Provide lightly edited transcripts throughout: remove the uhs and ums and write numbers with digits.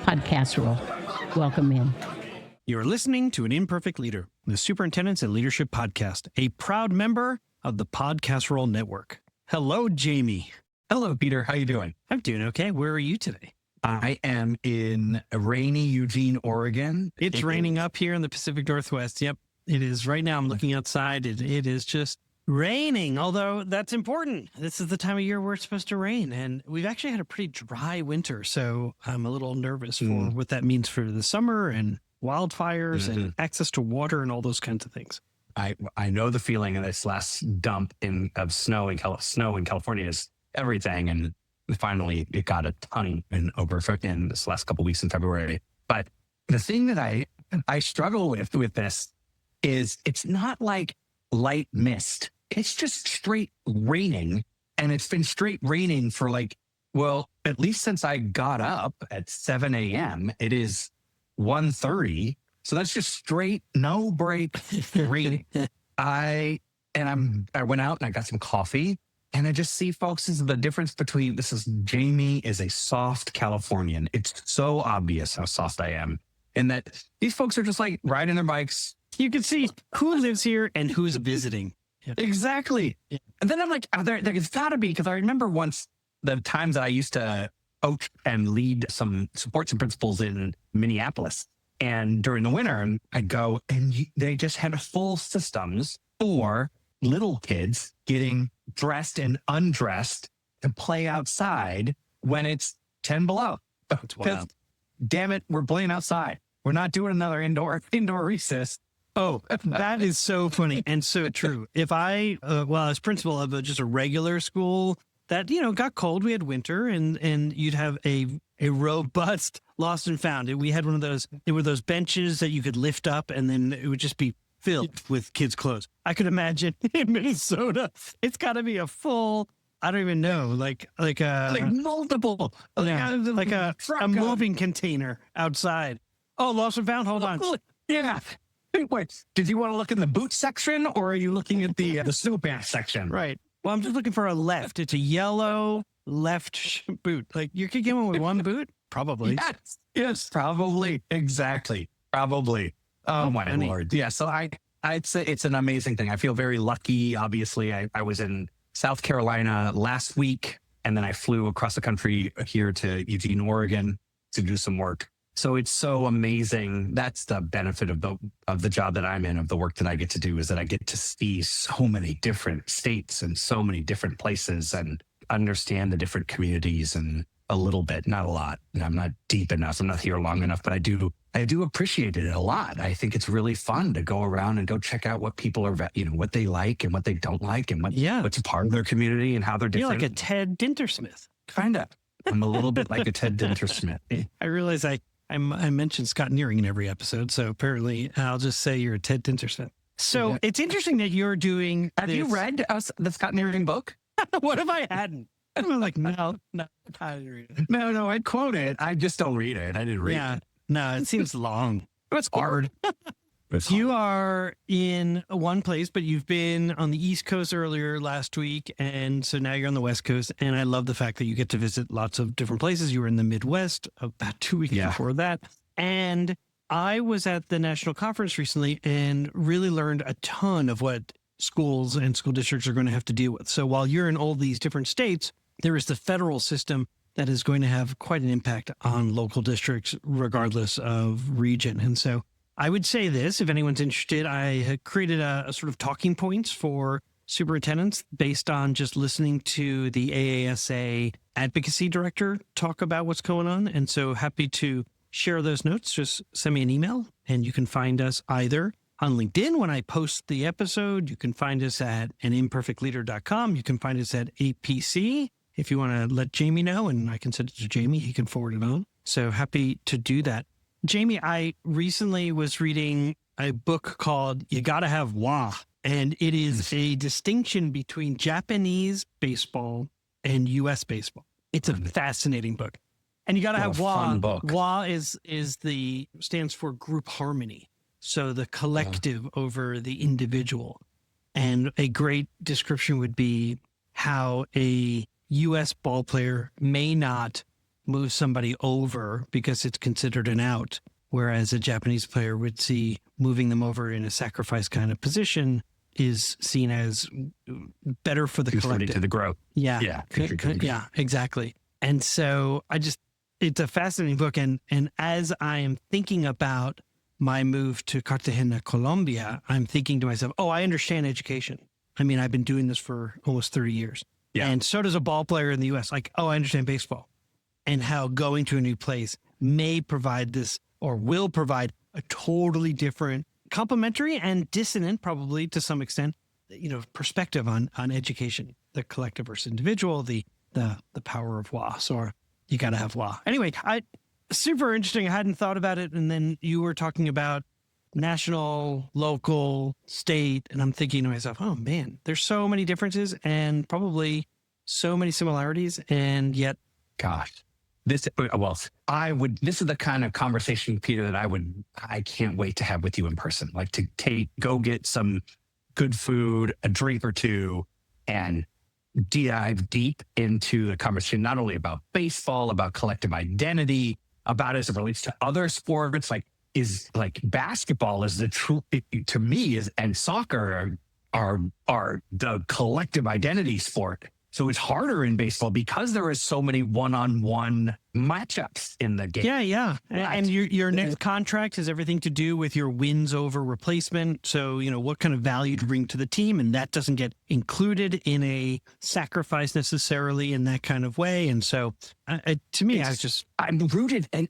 podcast role. Welcome in. You're listening to An Imperfect Leader, the Superintendents and Leadership Podcast, a proud member of the Podcast Roll Network. Hello, Jamie. Hello, Peter. How you doing? I'm doing okay. Where are you today? I am in rainy Eugene, Oregon. It's raining up here in the Pacific Northwest. Yep, it is right now. I'm looking outside. It is just raining, although that's important. This is the time of year where it's supposed to rain, and we've actually had a pretty dry winter, so I'm a little nervous for what that means for the summer and wildfires and access to water and all those kinds of things. I know the feeling of this last dump of snow in California is everything, and finally it got a ton in this last couple of weeks in February. But the thing that I struggle with this is it's not like light mist. It's just straight raining, and it's been straight raining for at least since I got up at 7 a.m. It is 1:30. So that's just straight, no break raining. I went out and I got some coffee, and I just see, folks, this is the difference between, Jamie is a soft Californian. It's so obvious how soft I am. And that these folks are just like riding their bikes. You can see who lives here and who's visiting. Yeah. Exactly. Yeah. And then I'm like, there's gotta be, because I remember once the times that I used to coach and lead some supports and principals in Minneapolis. And during the winter, I'd go and they just had full systems for little kids getting dressed and undressed to play outside when it's 10 below. That's wild. Damn it, we're playing outside. We're not doing another indoor recess. Oh, that is so funny and so true. If I, as principal of just a regular school that, got cold, we had winter, and you'd have a robust lost and found. We had one of those, there were those benches that you could lift up, and then it would just be filled with kids' clothes. I could imagine in Minnesota, it's got to be a full, I don't even know, like multiple, like a moving container outside. Oh, lost and found. Hold on. Yeah. Wait, did you want to look in the boot section, or are you looking at the snow pants section? Right. Well, I'm just looking for a left. It's a yellow left boot. Like, you could get one with one boot? Probably. Yes, probably. Exactly. Probably. Oh, my Lord. Yeah, so I'd say it's an amazing thing. I feel very lucky. Obviously, I was in South Carolina last week, and then I flew across the country here to Eugene, Oregon to do some work. So it's so amazing. That's the benefit of the job that I'm in, of the work that I get to do, is that I get to see so many different states and so many different places and understand the different communities, and a little bit, not a lot. And I'm not deep enough. I'm not here long enough, but I do appreciate it a lot. I think it's really fun to go around and go check out what people are, what they like and what they don't like, and what's a part of their community and how they're different. You're like a Ted Dintersmith. Kind of. I'm a little bit like a Ted Dintersmith. I realize I mentioned Scott Nearing in every episode, so apparently I'll just say you're a Ted Dintersmith. So It's interesting that you're doing Have you read the Scott Nearing book? What if I hadn't? I'm like, no, I didn't read it. No, I'd quote it. I just don't read it. I didn't read it. No, it seems long. It's hard. You are in one place, but you've been on the East Coast earlier last week, and so now you're on the West Coast, and I love the fact that you get to visit lots of different places. You were in the Midwest about 2 weeks before that, and I was at the national conference recently and really learned a ton of what schools and school districts are going to have to deal with. So while you're in all these different states, there is the federal system that is going to have quite an impact on local districts, regardless of region. And so I would say this, if anyone's interested, I had created a sort of talking points for superintendents based on just listening to the AASA advocacy director talk about what's going on. And so happy to share those notes. Just send me an email, and you can find us either on LinkedIn when I post the episode. You can find us at animperfectleader.com. You can find us at APC if you want to let Jamie know, and I can send it to Jamie. He can forward it on. So happy to do that. Jamie, I recently was reading a book called You Gotta Have Wa, and it is a distinction between Japanese baseball and U.S. baseball. It's a fascinating book. And you gotta have Wa. Wa stands for group harmony. So the collective over the individual. And a great description would be how a U.S. ball player may not move somebody over because it's considered an out. Whereas a Japanese player would see moving them over in a sacrifice kind of position is seen as better for the Contributing collective. to the growth. Yeah. Yeah. Yeah, exactly. And so it's a fascinating book. And as I am thinking about my move to Cartagena, Colombia, I'm thinking to myself, oh, I understand education. I mean, I've been doing this for almost 30 years. Yeah. And so does a ball player in the US. Like, oh, I understand baseball and how going to a new place may provide this or will provide a totally different, complementary and dissonant, probably to some extent, perspective on education, the collective versus individual, the power of wa. So you got to have wa. Anyway, super interesting. I hadn't thought about it. And then you were talking about national, local, state. And I'm thinking to myself, oh man, there's so many differences and probably so many similarities. And yet, Gosh. This is the kind of conversation, Peter, that I can't wait to have with you in person. Like to go get some good food, a drink or two, and dive deep into the conversation, not only about baseball, about collective identity, about as it relates to other sports, like basketball is the true, to me, and soccer are the collective identity sport. So it's harder in baseball because there is so many one-on-one matchups in the game. Yeah. And your next contract has everything to do with your wins over replacement. So, what kind of value to bring to the team. And that doesn't get included in a sacrifice necessarily in that kind of way. And so to me, I'm rooted. And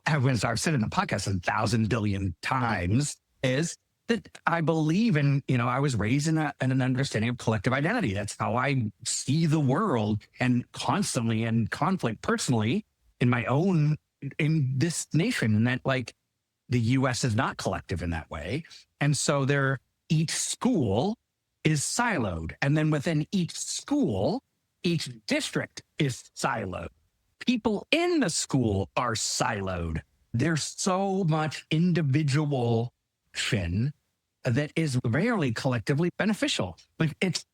as I've said in the podcast 1,000 billion times, is that I believe in, I was raised in an understanding of collective identity. That's how I see the world, and constantly in conflict personally in this nation. And that the US is not collective in that way. And so each school is siloed. And then within each school, each district is siloed. People in the school are siloed. There's so much individual that is rarely collectively beneficial. It's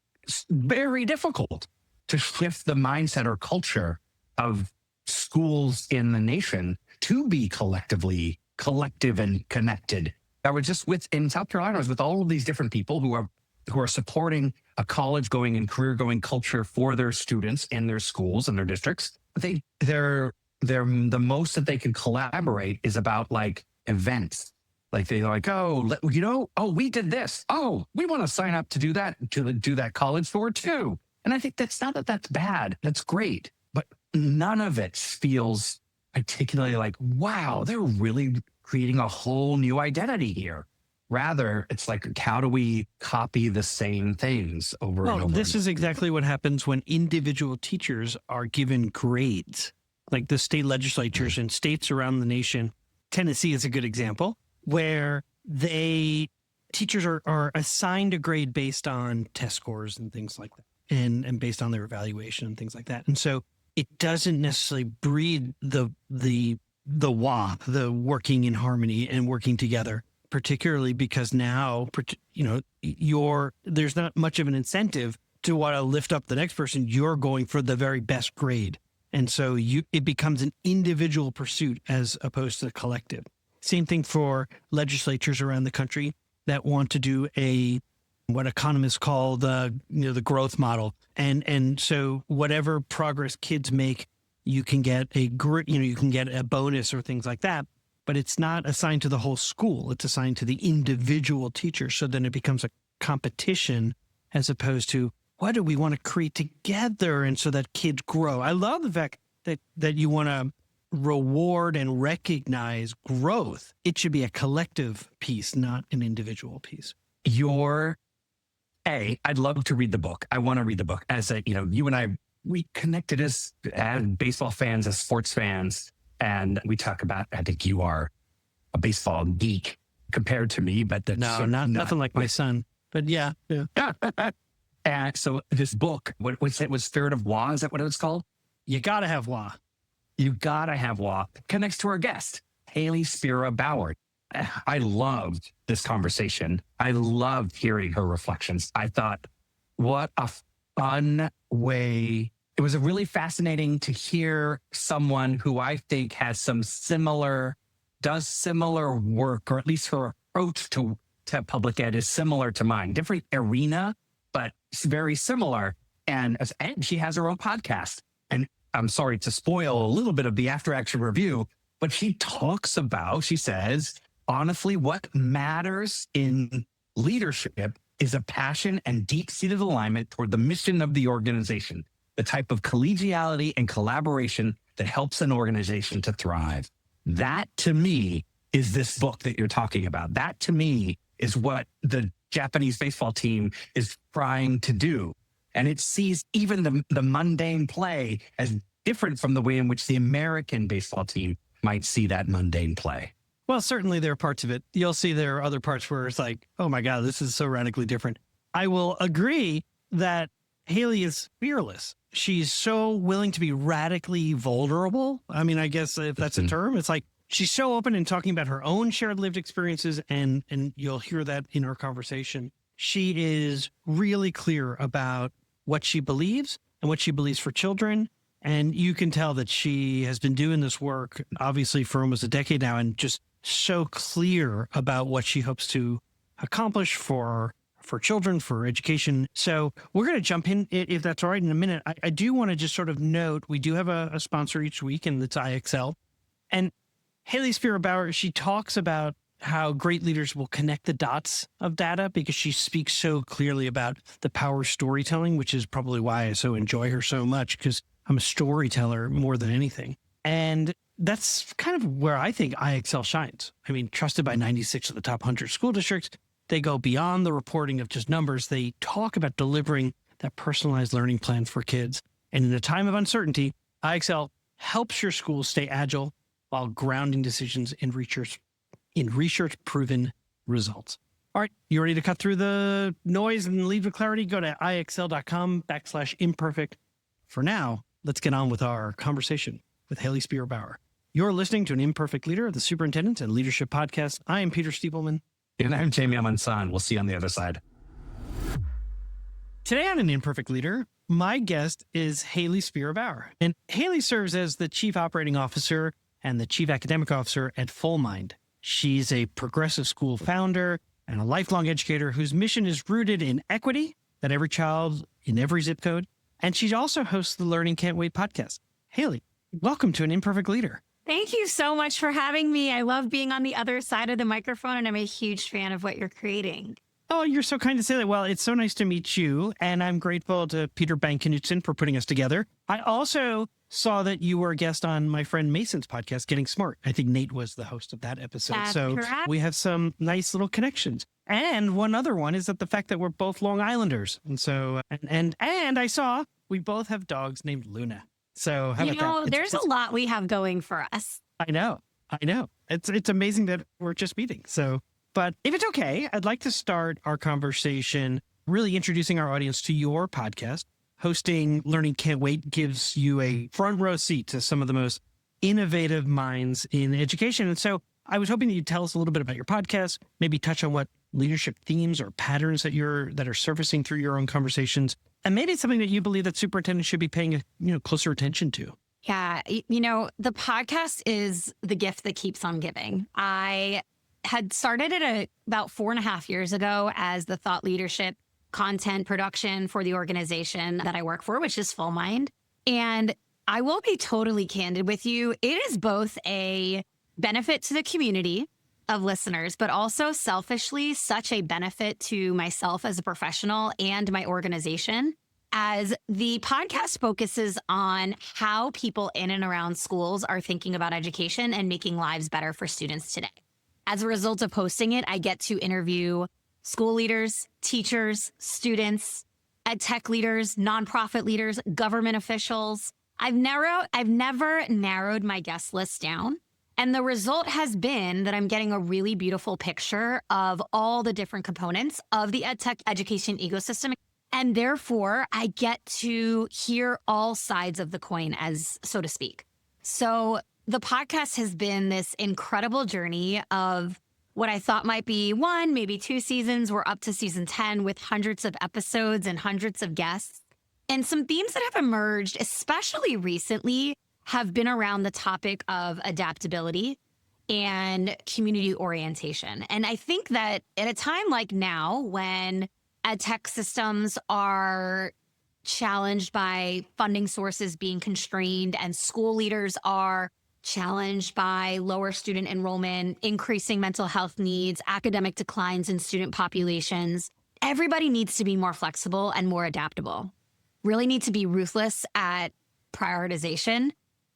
very difficult to shift the mindset or culture of schools in the nation to be collective and connected. I was just in South Carolina, I was with all of these different people who are supporting a college going and career going culture for their students in their schools and their districts. They're the most that they can collaborate is about events. They're like, we did this. Oh, we want to sign up to do that college tour too. And I think that's not that's bad. That's great. But none of it feels particularly wow, they're really creating a whole new identity here. Rather, it's how do we copy the same things over and over? This is exactly what happens when individual teachers are given grades. Like the state legislatures in states around the nation. Tennessee is a good example, where teachers are assigned a grade based on test scores and things like that, and based on their evaluation and things like that. And so it doesn't necessarily breed the working in harmony and working together, particularly because now, there's not much of an incentive to want to lift up the next person. You're going for the very best grade. And so it becomes an individual pursuit as opposed to collective. Same thing for legislatures around the country that want to do what economists call the growth model. And so whatever progress kids make, you can get a bonus or things like that, but it's not assigned to the whole school. It's assigned to the individual teacher. So then it becomes a competition as opposed to what do we want to create together? And so that kids grow. I love the fact that you want to reward and recognize growth. It should be a collective piece, not an individual piece. I'd love to read the book. I want to read the book. As you and I, we connected as baseball fans, as sports fans, and we talk about, I think you are a baseball geek compared to me, but that's nothing like my son, but yeah. And so this book, what was it? Was Spirit of Wa? Is that what it was called? You got to have Wa. You gotta have wa. Connects to our guest, Hayley Spira-Bauer. I loved this conversation. I loved hearing her reflections. I thought, what a fun way it was really fascinating to hear someone who I think has does similar work, or at least her approach to public ed is similar to mine. Different arena, but it's very similar. And she has her own podcast. And I'm sorry to spoil a little bit of the after action review, but she says, honestly, what matters in leadership is a passion and deep-seated alignment toward the mission of the organization, the type of collegiality and collaboration that helps an organization to thrive. That, to me, is this book that you're talking about. That, to me, is what the Japanese baseball team is trying to do. And it sees even the mundane play as different from the way in which the American baseball team might see that mundane play. Well, certainly there are parts of it. You'll see there are other parts where it's like, oh my God, this is so radically different. I will agree that Hayley is fearless. She's so willing to be radically vulnerable. I mean, I guess if that's a term, it's like she's so open in talking about her own shared lived experiences, and you'll hear that in our conversation. She is really clear about what she believes and what she believes for children. And you can tell that she has been doing this work, obviously, for almost a decade now, and just so clear about what she hopes to accomplish for children, for education. So we're going to jump in, if that's all right, in a minute. I do want to just sort of note, we do have a sponsor each week, and it's IXL. And Hayley Spira-Bauer, she talks about how great leaders will connect the dots of data because she speaks so clearly about the power of storytelling, which is probably why I so enjoy her so much, because I'm a storyteller more than anything. And that's kind of where I think IXL shines. I mean, trusted by 96 of the top 100 school districts. They go beyond the reporting of just numbers. They talk about delivering that personalized learning plan for kids. And in a time of uncertainty, IXL helps your school stay agile while grounding decisions in research-proven results. All right, you ready to cut through the noise and lead with clarity? Go to ixl.com/imperfect. For now, let's get on with our conversation with Hayley Spira-Bauer. You're listening to an Imperfect Leader of the Superintendents and Leadership Podcast. I am Peter Stiepelman. And I'm Jamie Amansan. We'll see you on the other side. Today on An Imperfect Leader, my guest is Hayley Spira-Bauer. And Hayley serves as the Chief Operating Officer and the Chief Academic Officer at Fullmind. She's a progressive school founder and a lifelong educator whose mission is rooted in equity, that every child in every zip code. And she also hosts the Learning Can't Wait podcast. Hayley, welcome to An Imperfect Leader. Thank you so much for having me. I love being on the other side of the microphone, and I'm a huge fan of what you're creating. Oh, you're so kind to say that. Well, it's so nice to meet you, and I'm grateful to Peter Bank-Knudsen for putting us together. I also saw that you were a guest on my friend Mason's podcast, Getting Smart. I think Nate was the host of that episode. That's so correct. We have some nice little connections. And one other one is that the fact that we're both Long Islanders. And so, and I saw we both have dogs named Luna. So how about that? There's a lot we have going for us. I know. It's amazing that we're just meeting. So, but if it's okay, I'd like to start our conversation really introducing our audience to your podcast. Hosting Learning Can't Wait gives you a front row seat to some of the most innovative minds in education. And so I was hoping that you'd tell us a little bit about your podcast, maybe touch on what leadership themes or patterns that are surfacing through your own conversations, and maybe it's something that you believe that superintendents should be paying closer attention to. Yeah. The podcast is the gift that keeps on giving. I had started it about 4.5 years ago as the thought leadership content production for the organization that I work for, which is Fullmind. And I will be totally candid with you. It is both a benefit to the community of listeners, but also selfishly such a benefit to myself as a professional and my organization, as the podcast focuses on how people in and around schools are thinking about education and making lives better for students today. As a result of hosting it, I get to interview school leaders, teachers, students, ed tech leaders, nonprofit leaders, government officials. I've never narrowed my guest list down. And the result has been that I'm getting a really beautiful picture of all the different components of the ed tech education ecosystem. And therefore, I get to hear all sides of the coin, as so to speak. So the podcast has been this incredible journey of what I thought might be 1, maybe 2 seasons. We're up to season 10 with hundreds of episodes and hundreds of guests. And some themes that have emerged, especially recently, have been around the topic of adaptability and community orientation. And I think that at a time like now, when ed tech systems are challenged by funding sources being constrained and school leaders are challenged by lower student enrollment, increasing mental health needs, academic declines in student populations, everybody needs to be more flexible and more adaptable. Really need to be ruthless at prioritization.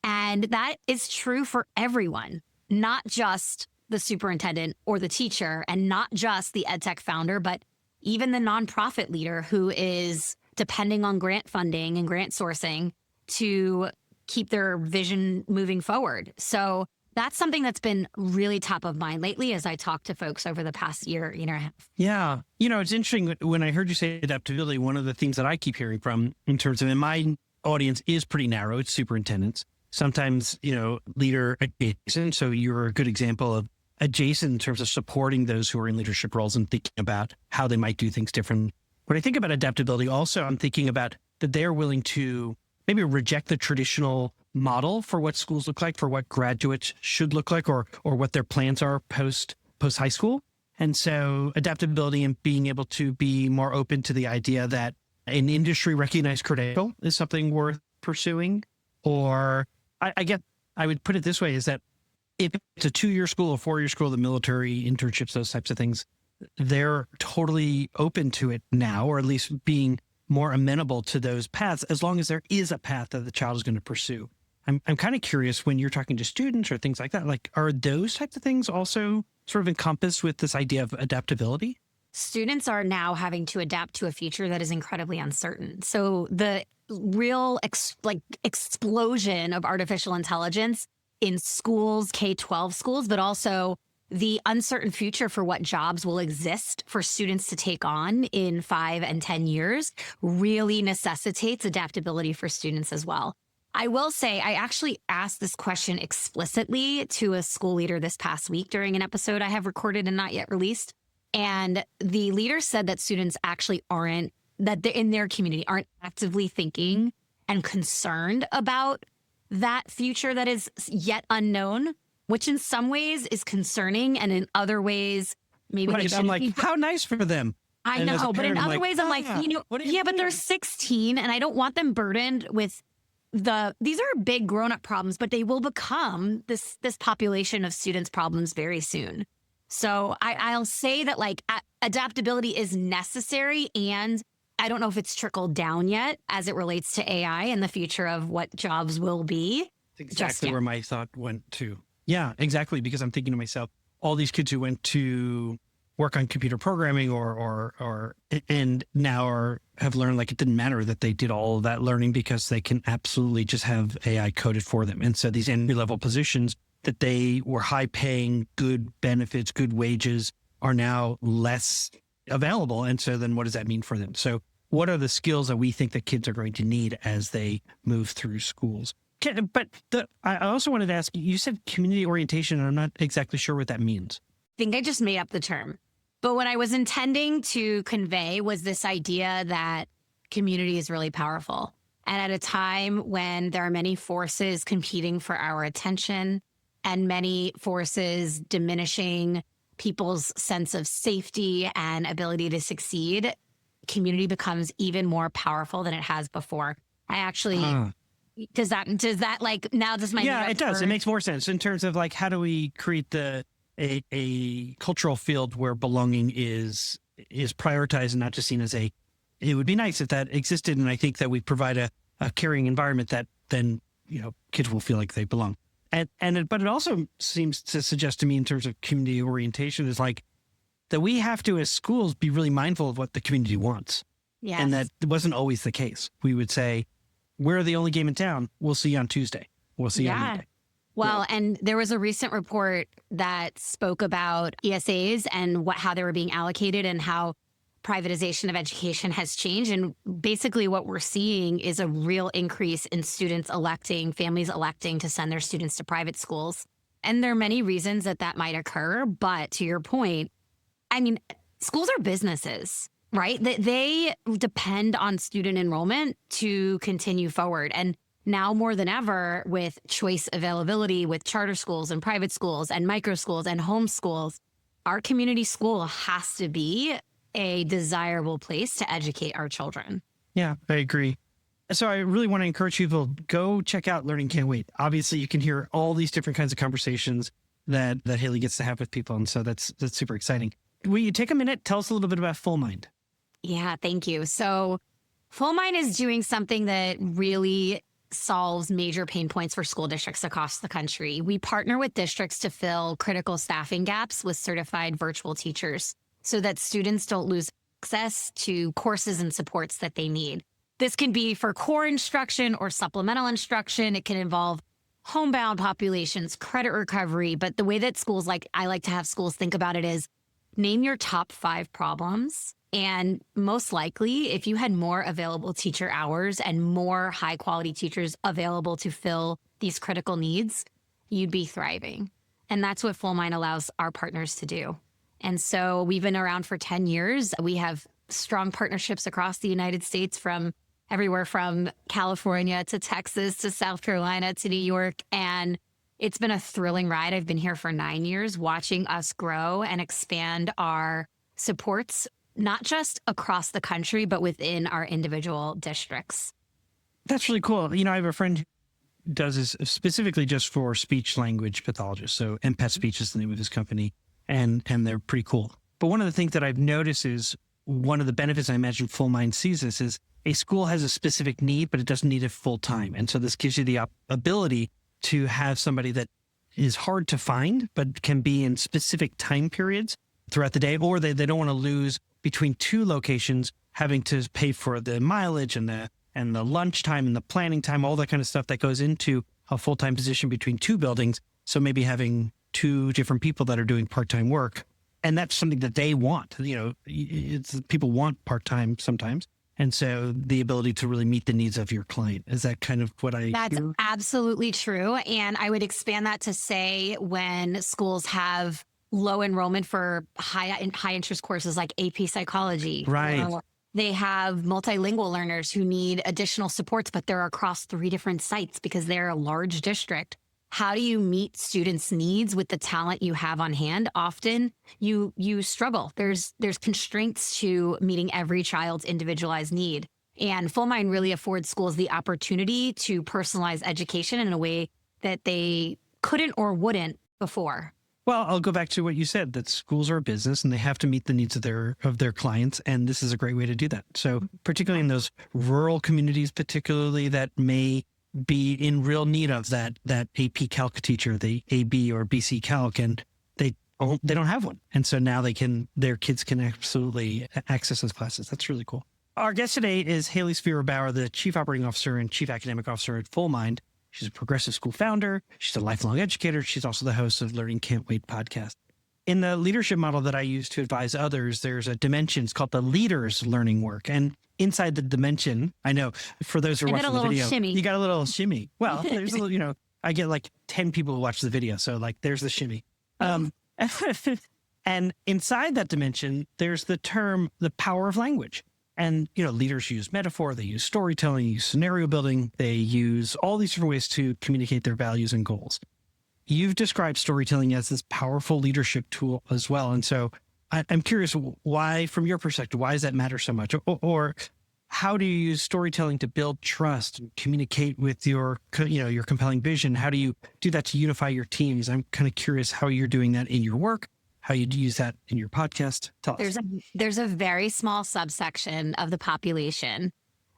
And that is true for everyone, not just the superintendent or the teacher, and not just the ed tech founder, but even the nonprofit leader who is depending on grant funding and grant sourcing to keep their vision moving forward. So that's something that's been really top of mind lately as I talk to folks over the past year and a half. Yeah. It's interesting when I heard you say adaptability, one of the themes that I keep hearing from in terms of, and my audience is pretty narrow, it's superintendents, sometimes, leader adjacent. So you're a good example of adjacent in terms of supporting those who are in leadership roles and thinking about how they might do things differently. When I think about adaptability, also, I'm thinking about that they're willing to maybe reject the traditional model for what schools look like, for what graduates should look like, or what their plans are post high school. And so adaptability and being able to be more open to the idea that an industry recognized credential is something worth pursuing. Or I guess I would put it this way, is that if it's a 2-year school, a 4-year school, the military internships, those types of things, they're totally open to it now, or at least being more amenable to those paths, as long as there is a path that the child is going to pursue. I'm kind of curious, when you're talking to students or things like that, like, are those types of things also sort of encompassed with this idea of adaptability? Students are now having to adapt to a future that is incredibly uncertain. So the real explosion of artificial intelligence in schools, K-12 schools, but also the uncertain future for what jobs will exist for students to take on in 5 and 10 years really necessitates adaptability for students as well. I will say, I actually asked this question explicitly to a school leader this past week during an episode I have recorded and not yet released. And the leader said that students actually that in their community aren't actively thinking and concerned about that future that is yet unknown, which in some ways is concerning, and in other ways, maybe right. I'm like, how nice for them. I know, but in other ways, I'm like, but they're 16, and I don't want them burdened with these are big grown-up problems, but they will become this population of students' problems very soon. So I'll say that adaptability is necessary, and I don't know if it's trickled down yet as it relates to AI and the future of what jobs will be. That's exactly where my thought went to. Yeah, exactly. Because I'm thinking to myself, all these kids who went to work on computer programming and now have learned it didn't matter that they did all of that learning, because they can absolutely just have AI coded for them. And so these entry level positions that they were high paying, good benefits, good wages, are now less available. And so then what does that mean for them? So what are the skills that we think that kids are going to need as they move through schools? But I also wanted to ask you said community orientation, and I'm not exactly sure what that means. I think I just made up the term. But what I was intending to convey was this idea that community is really powerful. And at a time when there are many forces competing for our attention and many forces diminishing people's sense of safety and ability to succeed, community becomes even more powerful than it has before. I actually, does that now does my, yeah, it does. It makes more sense in terms of how do we create a cultural field where belonging is prioritized and not just seen as it would be nice if that existed. And I think that we provide a caring environment that then, kids will feel like they belong. But it also seems to suggest to me in terms of community orientation is that we have to, as schools, be really mindful of what the community wants. Yes. And that wasn't always the case. We would say, we're the only game in town. We'll see you on Tuesday. We'll see you on Monday. Well, and there was a recent report that spoke about ESAs and how they were being allocated and how privatization of education has changed. And basically what we're seeing is a real increase in families electing to send their students to private schools. And there are many reasons that might occur. But to your point, schools are businesses. right? They depend on student enrollment to continue forward. And now more than ever, with choice availability with charter schools and private schools and micro schools and homeschools, our community school has to be a desirable place to educate our children. Yeah, I agree. So I really want to encourage people, go check out Learning Can't Wait. Obviously, you can hear all these different kinds of conversations that Hayley gets to have with people. And so that's super exciting. Will you take a minute, tell us a little bit about Fullmind? Yeah, thank you. So Fullmind is doing something that really solves major pain points for school districts across the country. We partner with districts to fill critical staffing gaps with certified virtual teachers so that students don't lose access to courses and supports that they need. This can be for core instruction or supplemental instruction. It can involve homebound populations, credit recovery. But the way that I like to have schools think about it is name your top 5 problems. And most likely, if you had more available teacher hours and more high quality teachers available to fill these critical needs, you'd be thriving. And that's what Fullmind allows our partners to do. And so we've been around for 10 years. We have strong partnerships across the United States, from everywhere from California to Texas to South Carolina to New York. And it's been a thrilling ride. I've been here for 9 years, watching us grow and expand our supports, not just across the country, but within our individual districts. That's really cool. I have a friend who does this specifically just for speech language pathologists. So Empath Speech is the name of his company, and they're pretty cool. But one of the things that I've noticed is one of the benefits I imagine Fullmind sees this is a school has a specific need, but it doesn't need it full time. And so this gives you the ability to have somebody that is hard to find, but can be in specific time periods throughout the day, or they don't want to lose between 2 locations, having to pay for the mileage and the lunch time and the planning time, all that kind of stuff that goes into a full-time position between 2 buildings. So maybe having 2 different people that are doing part-time work. And that's something that they want. People want part-time sometimes. And so the ability to really meet the needs of your client, is that kind of what I That's hear? absolutely true. And I would expand that to say when schools have low enrollment for high interest courses like AP psychology. Right. Or they have multilingual learners who need additional supports, but they're across 3 different sites because they're a large district. How do you meet students' needs with the talent you have on hand? Often you struggle. There's constraints to meeting every child's individualized need. And Fullmind really affords schools the opportunity to personalize education in a way that they couldn't or wouldn't before. Well, I'll go back to what you said, that schools are a business and they have to meet the needs of their clients. And this is a great way to do that. So particularly in those rural communities, particularly that may be in real need of that AP Calc teacher, the AB or BC Calc, and they don't have one. And so now their kids can absolutely access those classes. That's really cool. Our guest today is Hayley Spira-Bauer, the Chief Operating Officer and Chief Academic Officer at Fullmind. She's a progressive school founder. She's a lifelong educator. She's also the host of Learning Can't Wait podcast. In the leadership model that I use to advise others, there's a dimension. It's called the leader's learning work. And inside the dimension, I know for those who are watching the video, shimmy. you got a little shimmy. Well, there's a little, I get like 10 people who watch the video. So there's the shimmy. And inside that dimension, there's the term, the power of language. And, leaders use metaphor, they use storytelling, use scenario building, they use all these different ways to communicate their values and goals. You've described storytelling as this powerful leadership tool as well. And so I'm curious why, from your perspective, why does that matter so much? Or how do you use storytelling to build trust and communicate with your compelling vision? How do you do that to unify your teams? I'm kind of curious how you're doing that in your work, how you use that in your podcast. Tell us. There's a very small subsection of the population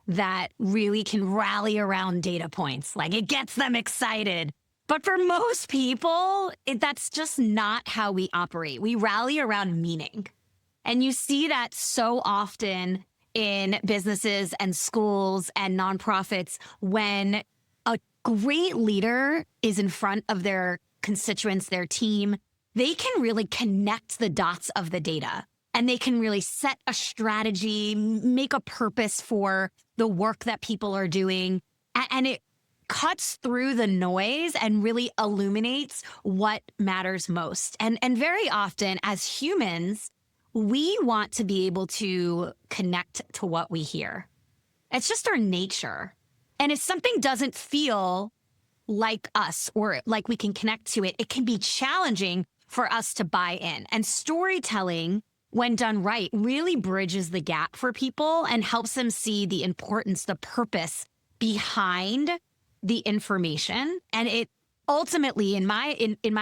that really can rally around data points. Like, it gets them excited. But for most people, that's just not how we operate. We rally around meaning. And you see that so often in businesses and schools and nonprofits when a great leader is in front of their constituents, their team. They can really connect the dots of the data, and they can really set a strategy, make a purpose for the work that people are doing. And it cuts through the noise and really illuminates what matters most. And very often as humans, we want to be able to connect to what we hear. It's just our nature. And if something doesn't feel like us or like we can connect to it, it can be challenging for us to buy in. And storytelling, when done right, really bridges the gap for people and helps them see the importance, the purpose behind the information. And it ultimately, in my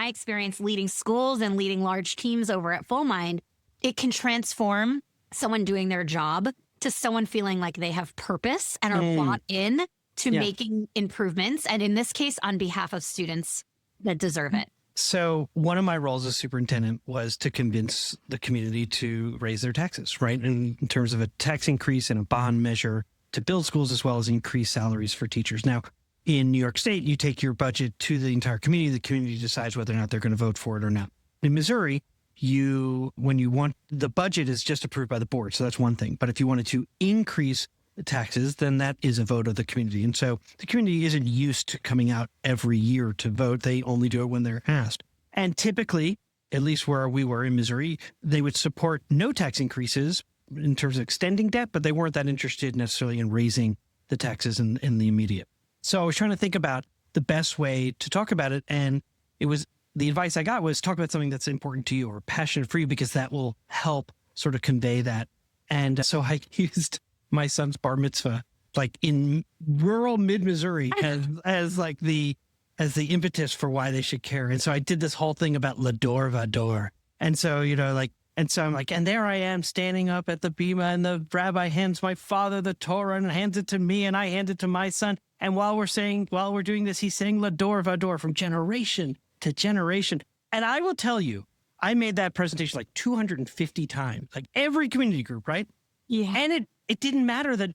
experience leading schools and leading large teams over at Fullmind, it can transform someone doing their job to someone feeling like they have purpose and are bought in to making improvements. And in this case, on behalf of students that deserve it. So one of my roles as superintendent was to convince the community to raise their taxes, right? In terms of a tax increase and a bond measure to build schools, as well as increase salaries for teachers. Now, in New York State, you take your budget to the entire community. The community decides whether or not they're going to vote for it or not. In Missouri, when you want, the budget is just approved by the board. So that's one thing. But if you wanted to increase the taxes, then that is a vote of the community. And so the community isn't used to coming out every year to vote. They only do it when they're asked. And typically, at least where we were in Missouri, they would support no tax increases in terms of extending debt, but they weren't that interested necessarily in raising the taxes in the immediate. So I was trying to think about the best way to talk about it. And the advice I got was talk about something that's important to you or passionate for you, because that will help sort of convey that. And so I used my son's bar mitzvah, like in rural mid-Missouri as the impetus for why they should care. And so I did this whole thing about Lador Vador. And so, and so I'm like, and there I am standing up at the bima, and the rabbi hands my father the Torah and hands it to me, and I hand it to my son. And while we're doing this, he's saying Lador Vador from generation to generation. And I will tell you, I made that presentation like 250 times, like every community group, right? Yeah. And it didn't matter that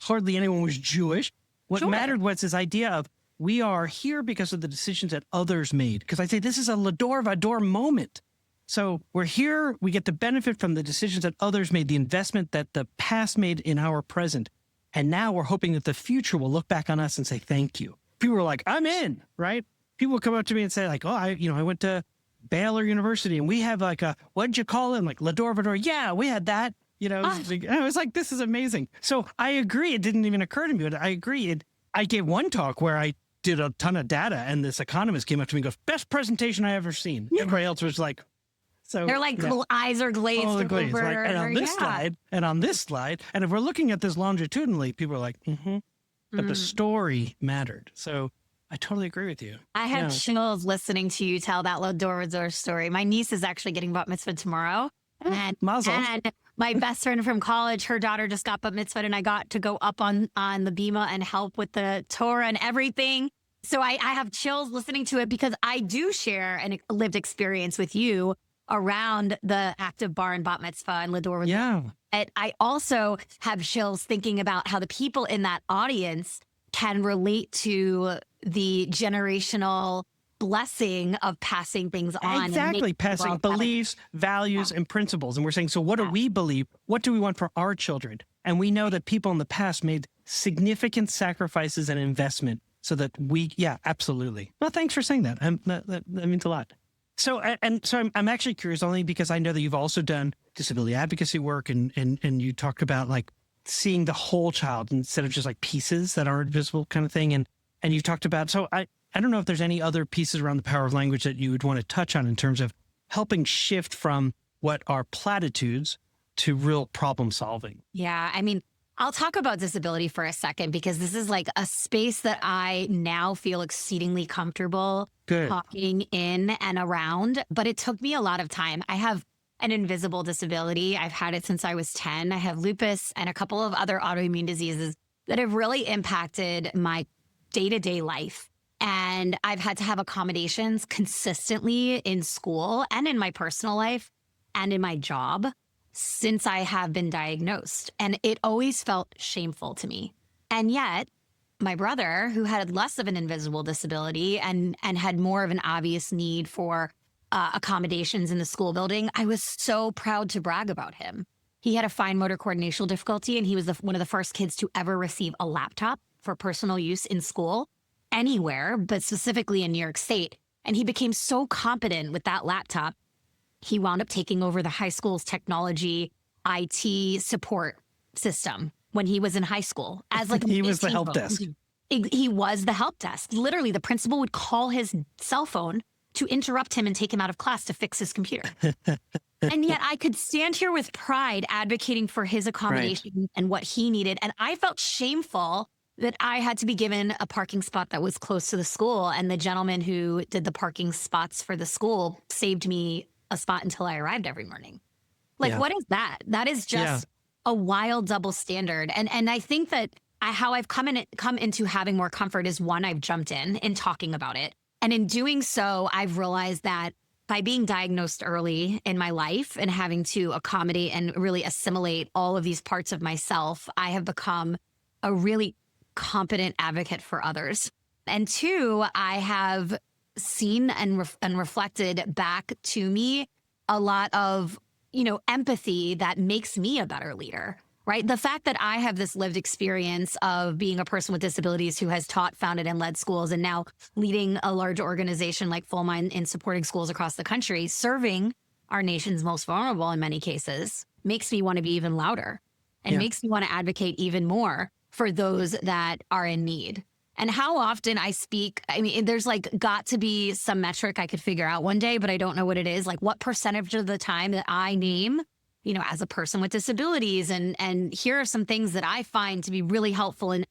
hardly anyone was Jewish. What mattered was this idea of we are here because of the decisions that others made. Because I say this is a Lador Vador moment. So we're here, we get to benefit from the decisions that others made, the investment that the past made in our present. And now we're hoping that the future will look back on us and say, thank you. People were like, I'm in, right? People will come up to me and say like, oh, I went to Baylor University and we have like what'd you call it? I'm like, Lador Vador. Yeah, we had that. I was like, this is amazing. So I agree. It didn't even occur to me, but I agree. I gave one talk where I did a ton of data, and this economist came up to me and goes, best presentation I ever seen. Yeah. Everybody else was like, so they're like, eyes are glazed over. Like, and on this slide, and on this slide. And if we're looking at this longitudinally, people are like, But the story mattered. So I totally agree with you. I had chills listening to you tell that Lador Vador story. My niece is actually getting bat mitzvah tomorrow. And my best friend from college, her daughter just got bat mitzvah, and I got to go up on the bima and help with the Torah and everything. So I have chills listening to it, because I do share a lived experience with you around the active bar and bat mitzvah and Lador Vador. Yeah. And I also have chills thinking about how the people in that audience can relate to the generational blessing of passing things on. Exactly. Passing beliefs, values, and principles. And we're saying, so what do we believe? What do we want for our children? And we know that people in the past made significant sacrifices and investment so that absolutely. Well, thanks for saying that. That means a lot. So, I'm actually curious, only because I know that you've also done disability advocacy work, and you talked about like seeing the whole child instead of just like pieces that aren't visible kind of thing. And you talked about, so I don't know if there's any other pieces around the power of language that you would want to touch on in terms of helping shift from what are platitudes to real problem solving. Yeah. I mean, I'll talk about disability for a second, because this is like a space that I now feel exceedingly comfortable talking in and around, but it took me a lot of time. I have an invisible disability. I've had it since I was 10. I have lupus and a couple of other autoimmune diseases that have really impacted my day-to-day life. And I've had to have accommodations consistently in school and in my personal life and in my job since I have been diagnosed. And it always felt shameful to me. And yet, my brother, who had less of an invisible disability and had more of an obvious need for accommodations in the school building, I was so proud to brag about him. He had a fine motor coordination difficulty, and he was one of the first kids to ever receive a laptop for personal use in school anywhere, but specifically in New York State. And he became so competent with that laptop he wound up taking over the high school's technology IT support system when he was in high school as like He was the help desk. He was the help desk. Literally, the principal would call his cell phone to interrupt him and take him out of class to fix his computer. And yet I could stand here with pride advocating for his accommodation and what he needed. And I felt shameful that I had to be given a parking spot that was close to the school. And the gentleman who did the parking spots for the school saved me a spot until I arrived every morning. Like, what is that? That is just a wild double standard. And I think that how I've come into having more comfort is, one, I've jumped in talking about it. And in doing so, I've realized that by being diagnosed early in my life and having to accommodate and really assimilate all of these parts of myself, I have become a really competent advocate for others. And two, I have seen and reflected back to me a lot of, empathy that makes me a better leader. Right? The fact that I have this lived experience of being a person with disabilities who has taught, founded, and led schools, and now leading a large organization like Fullmind in supporting schools across the country, serving our nation's most vulnerable in many cases, makes me want to be even louder and makes me want to advocate even more for those that are in need. And how often I speak, there's got to be some metric I could figure out one day, but I don't know what it is. Like, what percentage of the time that I name as a person with disabilities. And here are some things that I find to be really helpful in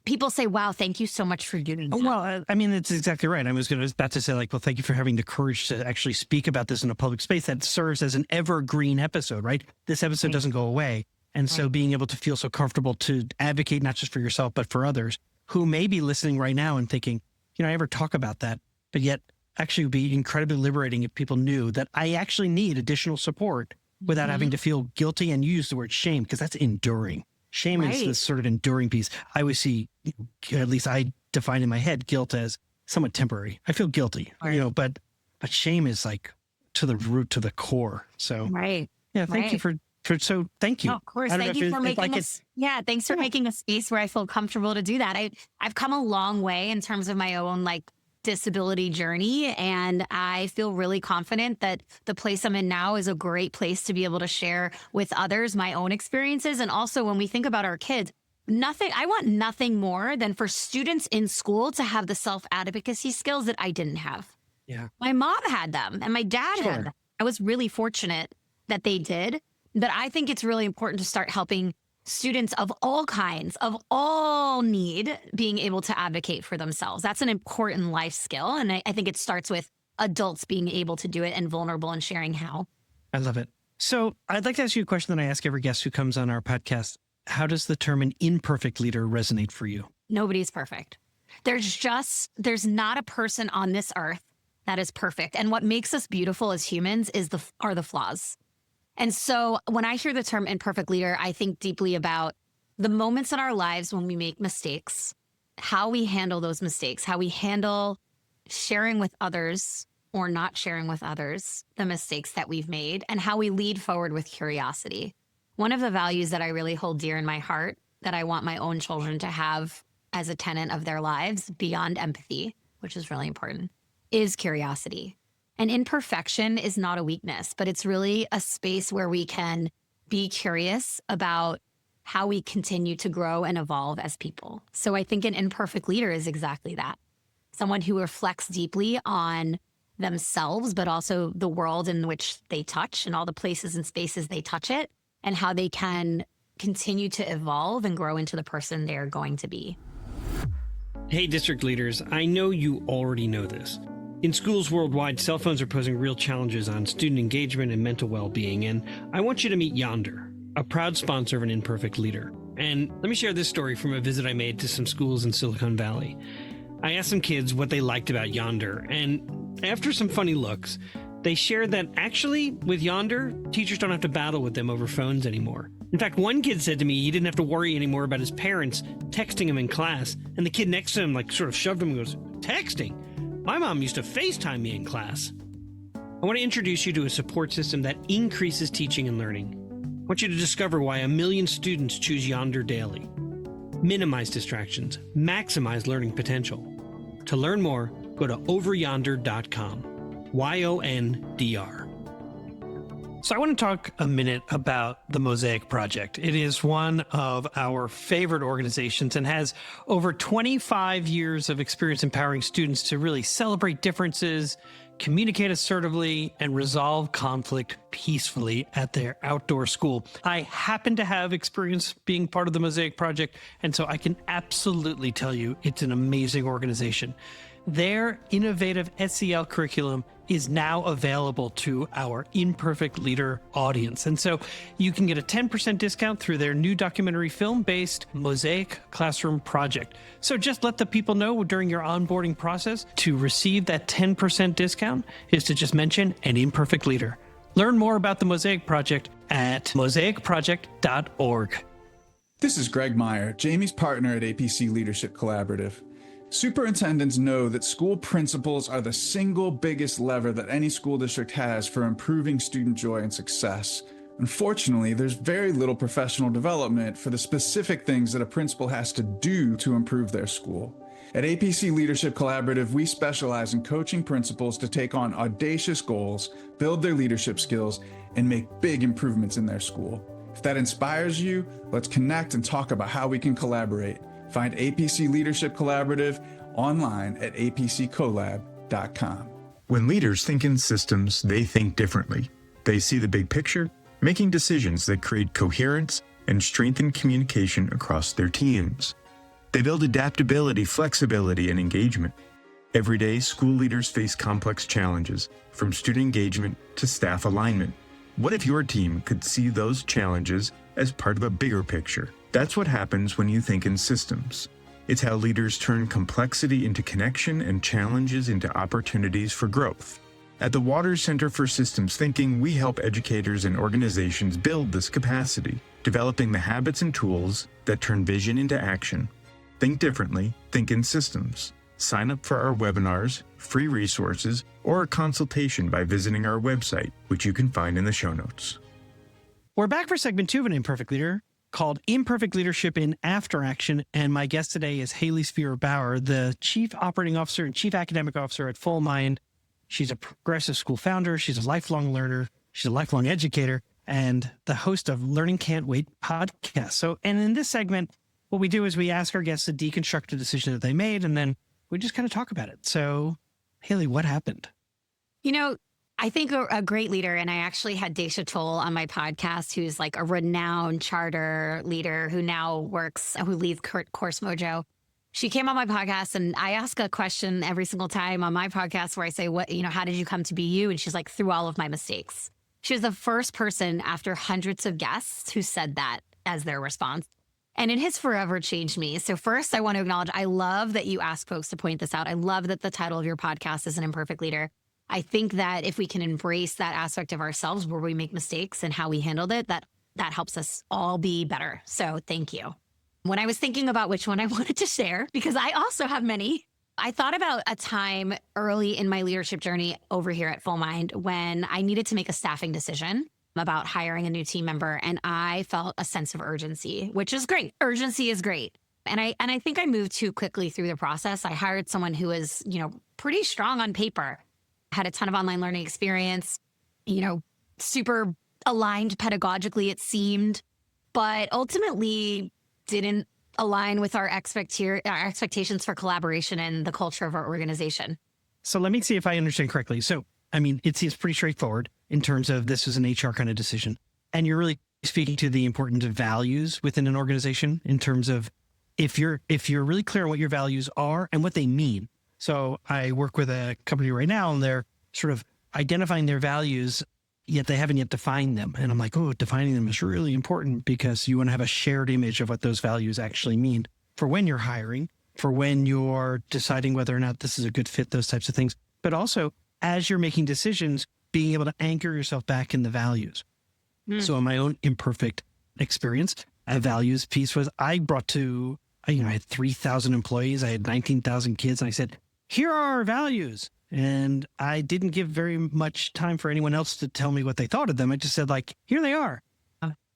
people say, wow, thank you so much for doing that. Well, it's exactly right. I was about to say, well, thank you for having the courage to actually speak about this in a public space that serves as an evergreen episode, right? This episode doesn't go away. And so being able to feel so comfortable to advocate, not just for yourself, but for others who may be listening right now and thinking, I ever talk about that, but yet actually would be incredibly liberating if people knew that I actually need additional support without having to feel guilty. And you use the word shame because that's enduring. Shame is this sort of enduring piece. I always see, at least I define in my head, guilt as somewhat temporary. I feel guilty, but shame is like to the root, to the core. So thank you thank you. Oh, of course. Thank you for making us. Yeah. Thanks for making a space where I feel comfortable to do that. I've come a long way in terms of my own disability journey. And I feel really confident that the place I'm in now is a great place to be able to share with others my own experiences. And also when we think about our kids, I want nothing more than for students in school to have the self-advocacy skills that I didn't have. Yeah. My mom had them and my dad had them. I was really fortunate that they did. But I think it's really important to start helping students of all kinds, of all need, being able to advocate for themselves. That's an important life skill. And I think it starts with adults being able to do it and vulnerable and sharing how. I love it. So I'd like to ask you a question that I ask every guest who comes on our podcast. How does the term an imperfect leader resonate for you? Nobody's perfect. There's not a person on this earth that is perfect. And what makes us beautiful as humans are the flaws. And so when I hear the term imperfect leader, I think deeply about the moments in our lives when we make mistakes, how we handle those mistakes, how we handle sharing with others or not sharing with others the mistakes that we've made, and how we lead forward with curiosity. One of the values that I really hold dear in my heart that I want my own children to have as a tenet of their lives beyond empathy, which is really important, is curiosity. And imperfection is not a weakness, but it's really a space where we can be curious about how we continue to grow and evolve as people. So I think an imperfect leader is exactly that. Someone who reflects deeply on themselves, but also the world in which they touch and all the places and spaces they touch it, and how they can continue to evolve and grow into the person they're going to be. Hey, district leaders, I know you already know this. In schools worldwide, cell phones are posing real challenges on student engagement and mental well-being, and I want you to meet Yonder, a proud sponsor of an imperfect leader. And let me share this story from a visit I made to some schools in Silicon Valley. I asked some kids what they liked about Yonder, and after some funny looks, they shared that actually, with Yonder, teachers don't have to battle with them over phones anymore. In fact, one kid said to me he didn't have to worry anymore about his parents texting him in class, and the kid next to him sort of shoved him and goes, "Texting? My mom used to FaceTime me in class." I want to introduce you to a support system that increases teaching and learning. I want you to discover why 1 million students choose Yonder daily. Minimize distractions, maximize learning potential. To learn more, go to overyonder.com. YONDR. So I want to talk a minute about the Mosaic Project. It is one of our favorite organizations and has over 25 years of experience empowering students to really celebrate differences, communicate assertively, and resolve conflict peacefully at their outdoor school. I happen to have experience being part of the Mosaic Project, and so I can absolutely tell you it's an amazing organization. Their innovative SEL curriculum is now available to our Imperfect Leader audience. And so you can get a 10% discount through their new documentary film-based Mosaic Classroom project. So just let the people know during your onboarding process to receive that 10% discount is to just mention an Imperfect Leader. Learn more about the Mosaic Project at mosaicproject.org. This is Greg Meyer, Jamie's partner at APC Leadership Collaborative. Superintendents know that school principals are the single biggest lever that any school district has for improving student joy and success. Unfortunately, there's very little professional development for the specific things that a principal has to do to improve their school. At APC Leadership Collaborative, we specialize in coaching principals to take on audacious goals, build their leadership skills, and make big improvements in their school. If that inspires you, let's connect and talk about how we can collaborate. Find APC Leadership Collaborative online at apccolab.com. When leaders think in systems, they think differently. They see the big picture, making decisions that create coherence and strengthen communication across their teams. They build adaptability, flexibility, and engagement. Every day, school leaders face complex challenges, from student engagement to staff alignment. What if your team could see those challenges as part of a bigger picture? That's what happens when you think in systems. It's how leaders turn complexity into connection and challenges into opportunities for growth. At the Waters Center for Systems Thinking, we help educators and organizations build this capacity, developing the habits and tools that turn vision into action. Think differently, think in systems. Sign up for our webinars, free resources, or a consultation by visiting our website, which you can find in the show notes. We're back for segment 2 of An Imperfect Leader, called Imperfect Leadership in After Action. And my guest today is Hayley Spira-Bauer, the Chief Operating Officer and Chief Academic Officer at Fullmind. She's a progressive school founder. She's a lifelong learner. She's a lifelong educator and the host of Learning Can't Wait podcast. And in this segment, what we do is we ask our guests to deconstruct a decision that they made, and then we just kind of talk about it. So, Hayley, what happened? I think a great leader, and I actually had Daisha Toll on my podcast, who's like a renowned charter leader who leads Course Mojo. She came on my podcast, and I ask a question every single time on my podcast where I say, how did you come to be you? And she's like, through all of my mistakes. She was the first person after hundreds of guests who said that as their response. And it has forever changed me. So first, I want to acknowledge, I love that you ask folks to point this out. I love that the title of your podcast is An Imperfect Leader. I think that if we can embrace that aspect of ourselves where we make mistakes and how we handled it, that helps us all be better. So thank you. When I was thinking about which one I wanted to share, because I also have many, I thought about a time early in my leadership journey over here at Fullmind when I needed to make a staffing decision about hiring a new team member. And I felt a sense of urgency, which is great. Urgency is great. And I think I moved too quickly through the process. I hired someone who was, pretty strong on paper, had a ton of online learning experience, super aligned pedagogically, it seemed, but ultimately didn't align with our expectations for collaboration and the culture of our organization. So let me see if I understand correctly. So, it seems pretty straightforward in terms of this is an HR kind of decision. And you're really speaking to the importance of values within an organization in terms of if you're really clear on what your values are and what they mean. So I work with a company right now, and they're sort of identifying their values, yet they haven't yet defined them. And I'm like, defining them is really important because you want to have a shared image of what those values actually mean for when you're hiring, for when you're deciding whether or not this is a good fit, those types of things. But also, as you're making decisions, being able to anchor yourself back in the values. So in my own imperfect experience, a values piece was I had 3,000 employees. I had 19,000 kids. And I said, here are our values. And I didn't give very much time for anyone else to tell me what they thought of them. I just said, here they are.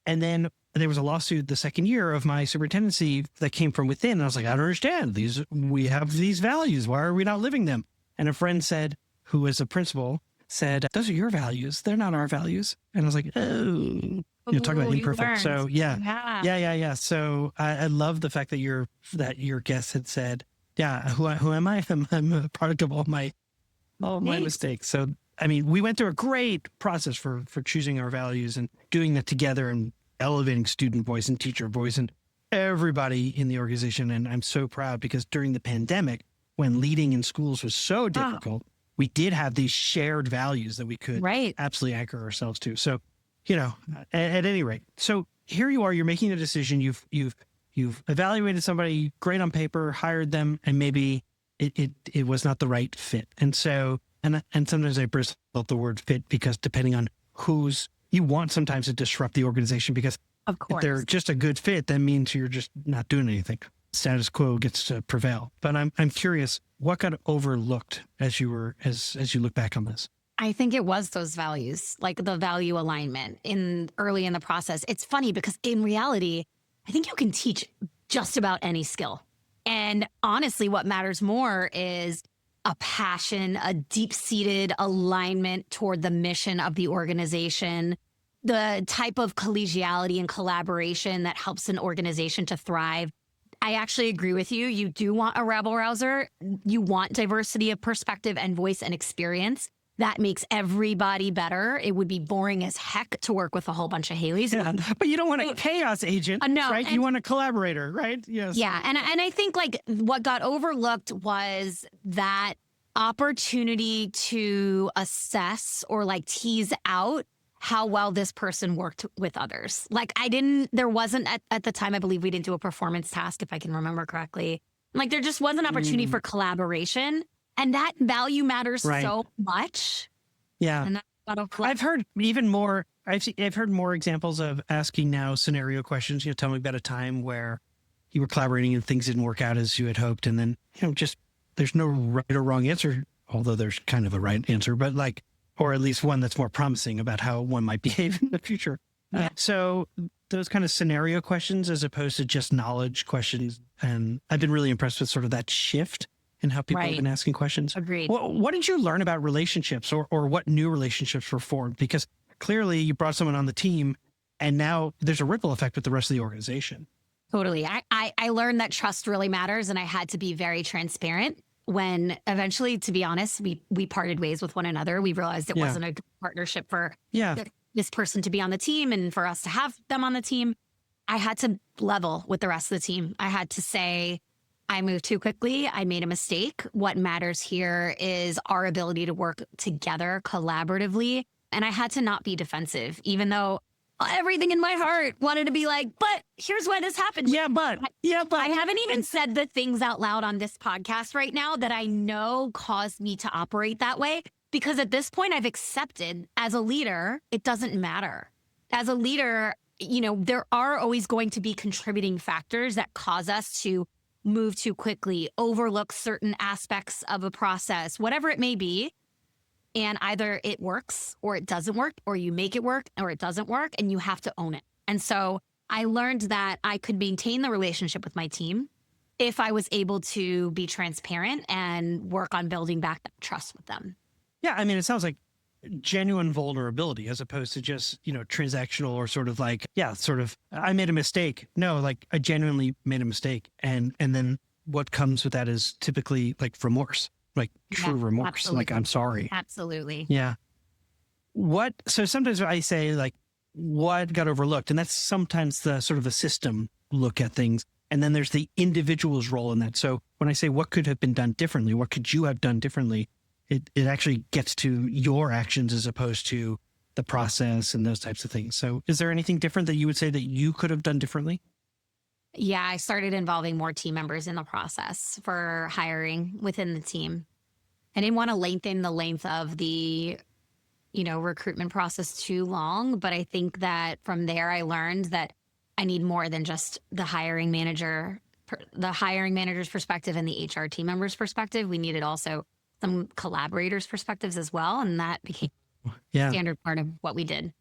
And then there was a lawsuit the second year of my superintendency that came from within. And I was like, I don't understand. We have these values. Why are we not living them? And a friend said, who was a principal, said, "Those are your values. They're not our values." And I was like, "Oh." Talk about Ooh, you imperfect. So learned. yeah. Yeah. So I love the fact that your guest had said, "Yeah, who am I? I'm a product of all my Thanks. mistakes." So I mean, we went through a great process for choosing our values and doing that together and elevating student voice and teacher voice and everybody in the organization. And I'm so proud because during the pandemic, when leading in schools was so difficult, we did have these shared values that we could Right. absolutely anchor ourselves to. So, at any rate, so here you are, you're making a decision. You've evaluated somebody great on paper, hired them, and maybe it was not the right fit. And so, and sometimes I bristle at the word fit because depending on you want sometimes to disrupt the organization because Of if course. they're just a good fit, that means you're just not doing anything. Status quo gets to prevail. But I'm curious, what got overlooked as you look back on this? I think it was those values, like the value alignment early in the process. It's funny because in reality, I think you can teach just about any skill. And honestly, what matters more is a passion, a deep-seated alignment toward the mission of the organization, the type of collegiality and collaboration that helps an organization to thrive. I actually agree with you. You do want a rabble rouser. You want diversity of perspective and voice and experience. That makes everybody better. It would be boring as heck to work with a whole bunch of Hayleys. Yeah, but you don't want a chaos agent, No, right? and- You want a collaborator, right? Yes. Yeah. And I think like what got overlooked was that opportunity to assess or like tease out how well this person worked with others. Like there wasn't at the time, I believe we didn't do a performance task, if I can remember correctly. Like there just wasn't opportunity for collaboration. And that value matters Right. so much. Yeah. And that got overlooked. I've heard even more. I've heard more examples of asking now scenario questions. Tell me about a time where you were collaborating and things didn't work out as you had hoped, and then just there's no right or wrong answer, although there's kind of a right answer, but or at least one that's more promising about how one might behave in the future. Yeah. So those kind of scenario questions, as opposed to just knowledge questions, and I've been really impressed with sort of that shift in how people have Right. been asking questions. Agreed. What did you learn about relationships or what new relationships were formed? Because clearly you brought someone on the team and now there's a ripple effect with the rest of the organization. Totally. I learned that trust really matters, and I had to be very transparent when eventually, to be honest, we parted ways with one another. We realized it Yeah. wasn't a good partnership for Yeah. this person to be on the team and for us to have them on the team. I had to level with the rest of the team. I had to say, I moved too quickly. I made a mistake. What matters here is our ability to work together collaboratively. And I had to not be defensive, even though everything in my heart wanted to be like, but here's why this happened. I haven't even said the things out loud on this podcast right now that I know caused me to operate that way. Because at this point, I've accepted as a leader, it doesn't matter. As a leader, there are always going to be contributing factors that cause us to move too quickly, overlook certain aspects of a process, whatever it may be. And either it works or it doesn't work, or you make it work or it doesn't work, and you have to own it. And so I learned that I could maintain the relationship with my team if I was able to be transparent and work on building back that trust with them. Yeah. I mean, it sounds like genuine vulnerability as opposed to just, transactional or sort of I made a mistake. No, like I genuinely made a mistake. And then what comes with that is typically like remorse, like true remorse. Absolutely. Like, I'm sorry. Absolutely. Yeah. So sometimes I say like, what got overlooked? And that's sometimes the sort of a system look at things. And then there's the individual's role in that. So when I say what could have been done differently, what could you have done differently? It actually gets to your actions as opposed to the process and those types of things. So is there anything different that you would say that you could have done differently? Yeah, I started involving more team members in the process for hiring within the team. I didn't want to lengthen the length of the, recruitment process too long, but I think that from there I learned that I need more than just the hiring manager's perspective and the HR team member's perspective. We needed also some collaborators' perspectives as well, and that became a standard part of what we did.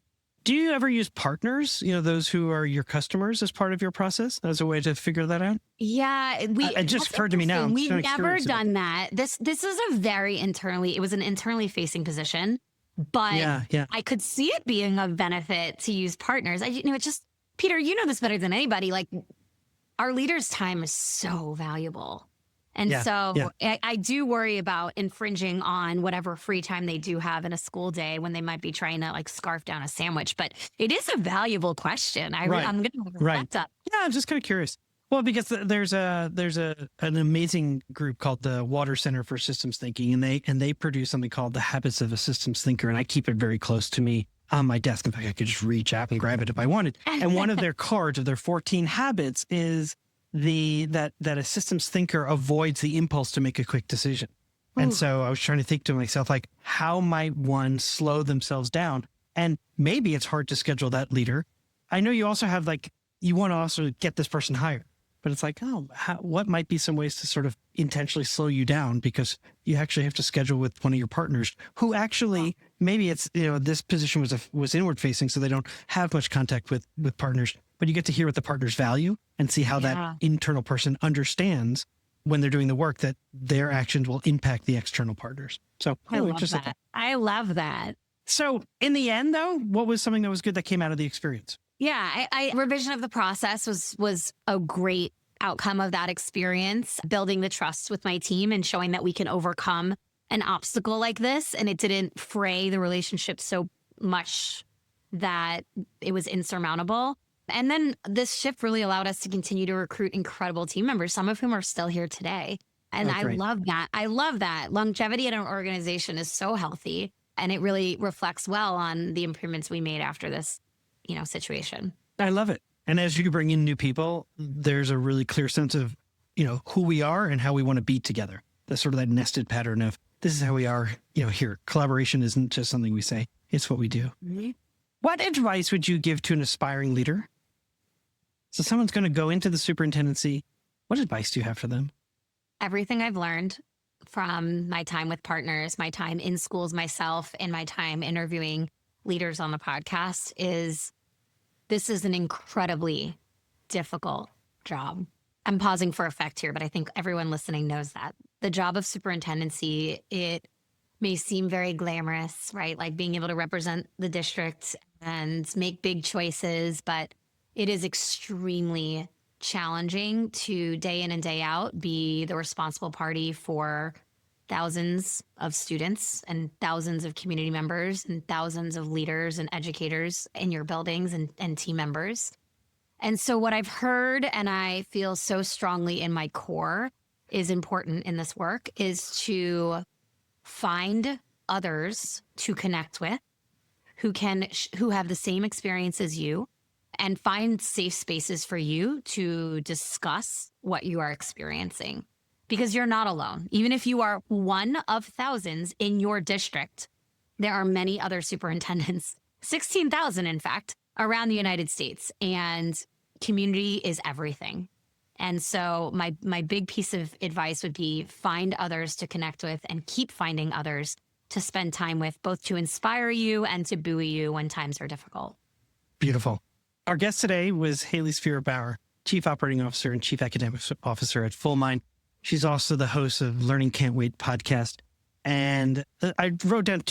Do you ever use partners, those who are your customers as part of your process as a way to figure that out? Yeah, it just occurred to me now. We've never done that. This is it was an internally facing position. but Yeah. I could see it being of benefit to use partners. It's just, Peter, you know this better than anybody. Like, our leaders' time is so valuable. And I do worry about infringing on whatever free time they do have in a school day when they might be trying to like scarf down a sandwich. But it is a valuable question. I'm going to reflect up. Yeah, I'm just kind of curious. Well, because there's an amazing group called the Water Center for Systems Thinking, and they produce something called the Habits of a Systems Thinker, and I keep it very close to me on my desk. In fact, I could just reach out and grab it if I wanted. And one of their cards of their 14 habits is that a systems thinker avoids the impulse to make a quick decision. And so I was trying to think to myself, like, how might one slow themselves down? And maybe it's hard to schedule that leader. I know you also have you want to also get this person hired. But it's like, what might be some ways to sort of intentionally slow you down, because you actually have to schedule with one of your partners who actually, maybe it's, this position was inward facing, so they don't have much contact with partners, but you get to hear what the partners value and see how that internal person understands when they're doing the work that their actions will impact the external partners. So I love that. I love that. So in the end, though, what was something that was good that came out of the experience? Yeah, I revision of the process was a great outcome of that experience, building the trust with my team and showing that we can overcome an obstacle like this. And it didn't fray the relationship so much that it was insurmountable. And then this shift really allowed us to continue to recruit incredible team members, some of whom are still here today. And I love that. I love that. Longevity in an organization is so healthy, and it really reflects well on the improvements we made after this situation. I love it. And as you bring in new people, there's a really clear sense of, who we are and how we want to be together. That's sort of that nested pattern of, this is how we are, here. Collaboration isn't just something we say, it's what we do. Mm-hmm. What advice would you give to an aspiring leader? So someone's going to go into the superintendency. What advice do you have for them? Everything I've learned from my time with partners, my time in schools myself, and my time interviewing leaders on the podcast is, this is an incredibly difficult job. I'm pausing for effect here, but I think everyone listening knows that. The job of superintendency, it may seem very glamorous, right? Like being able to represent the district and make big choices, but it is extremely challenging to day in and day out be the responsible party for thousands of students and thousands of community members and thousands of leaders and educators in your buildings and team members. And so what I've heard, and I feel so strongly in my core is important in this work, is to find others to connect with who have the same experience as you, and find safe spaces for you to discuss what you are experiencing. Because you're not alone. Even if you are one of thousands in your district, there are many other superintendents, 16,000 in fact, around the United States. And community is everything. And so my big piece of advice would be find others to connect with and keep finding others to spend time with, both to inspire you and to buoy you when times are difficult. Beautiful. Our guest today was Hayley Spira-Bauer, Chief Operating Officer and Chief Academic Officer at Fullmind. She's also the host of Learning Can't Wait podcast. And I wrote down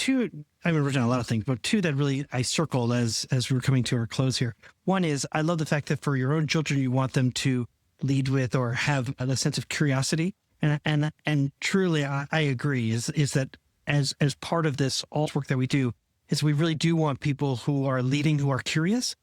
I wrote down a lot of things, but two that really I circled as we're coming to our close here. One is, I love the fact that for your own children, you want them to lead with or have a sense of curiosity. And truly, I agree, is that as part of this all work that we do, is we really do want people who are leading, who are curious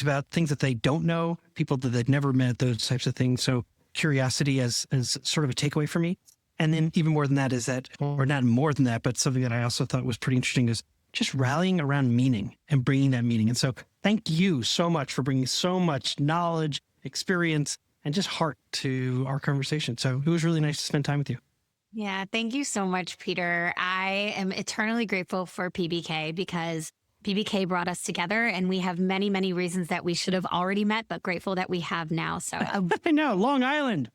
about things that they don't know, people that they've never met, those types of things. So curiosity as sort of a takeaway for me. And then even more than that is that, or not more than that, but something that I also thought was pretty interesting is just rallying around meaning and bringing that meaning. And so thank you so much for bringing so much knowledge, experience, and just heart to our conversation. So it was really nice to spend time with you. Yeah, thank you so much, Peter. I am eternally grateful for PBK because PBK brought us together, and we have many, many reasons that we should have already met, but grateful that we have now. So I know, Long Island